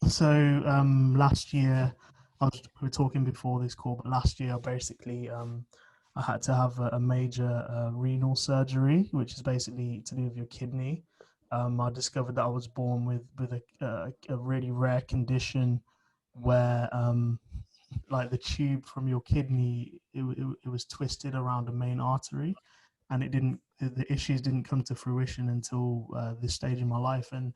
So last year, we were talking before this call, but last year basically I had to have a major renal surgery, which is basically to do with your kidney. I discovered that I was born with a really rare condition where like the tube from your kidney it was twisted around a main artery, and it didn't the issues didn't come to fruition until this stage in my life. And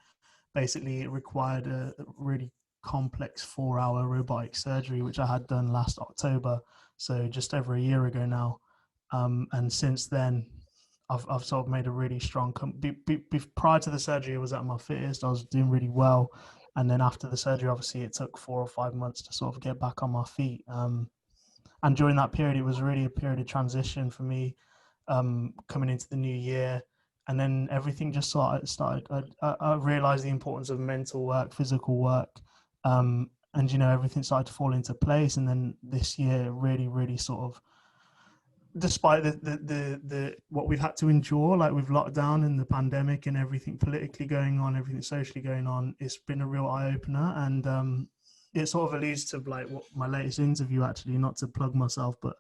basically it required a really complex 4 hour robotic surgery, which I had done last October, so just over a year ago now. And since then, I've sort of made a really strong. Prior to the surgery, I was at my fittest. I was doing really well, and then after the surgery, obviously, it took 4 or 5 months to sort of get back on my feet. And during that period, it was really a period of transition for me, coming into the new year. And then everything just started. I realized the importance of mental work, physical work, and everything started to fall into place. And then this year, really, really sort of, despite the what we've had to endure, like with lockdown and the pandemic and everything politically going on, everything socially going on, it's been a real eye opener. And it sort of alludes to like what my latest interview, actually, not to plug myself, but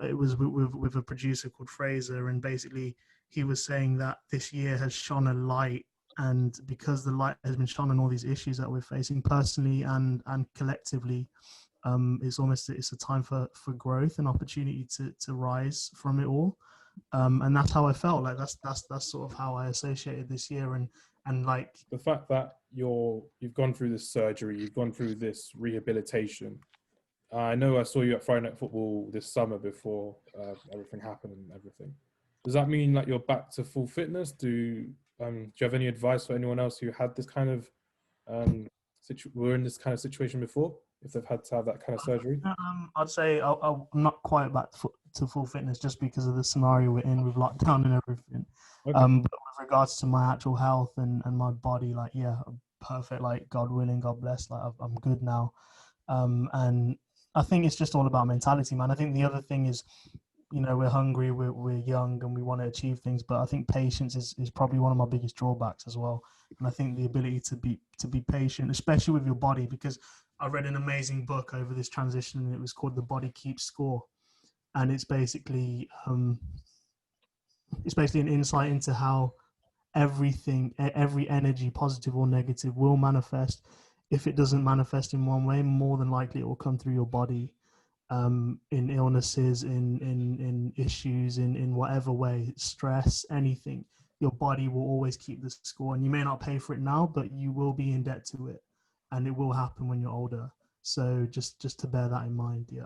it was with a producer called Fraser, and basically he was saying that this year has shone a light, and because the light has been shone on all these issues that we're facing personally and collectively, it's a time for growth and opportunity to rise from it all. And that's how I felt. Like that's sort of how I associated this year. And like The fact that you've gone through this surgery, you've gone through this rehabilitation. I know I saw you at Friday Night Football this summer before everything happened and everything. Does that mean that you're back to full fitness? Do you have any advice for anyone else who had this kind of were in this kind of situation before, if they've had to have that kind of surgery? I'd say I'm not quite back to full fitness, just because of the scenario we're in with lockdown and everything. Okay. But with regards to my actual health and my body, like, yeah, I'm perfect. Like, God willing, God bless. Like, I'm good now. And I think it's just all about mentality, man. I think the other thing is, we're hungry, we're young, and we want to achieve things. But I think patience is probably one of my biggest drawbacks as well. And I think the ability to be patient, especially with your body, because I read an amazing book over this transition, and it was called The Body Keeps Score. And it's basically an insight into how every energy, positive or negative, will manifest. If it doesn't manifest in one way, more than likely it will come through your body, in illnesses, in issues, in whatever way, stress, anything. Your body will always keep the score, and you may not pay for it now, but you will be in debt to it, and it will happen when you're older. So just to bear that in mind. Yeah.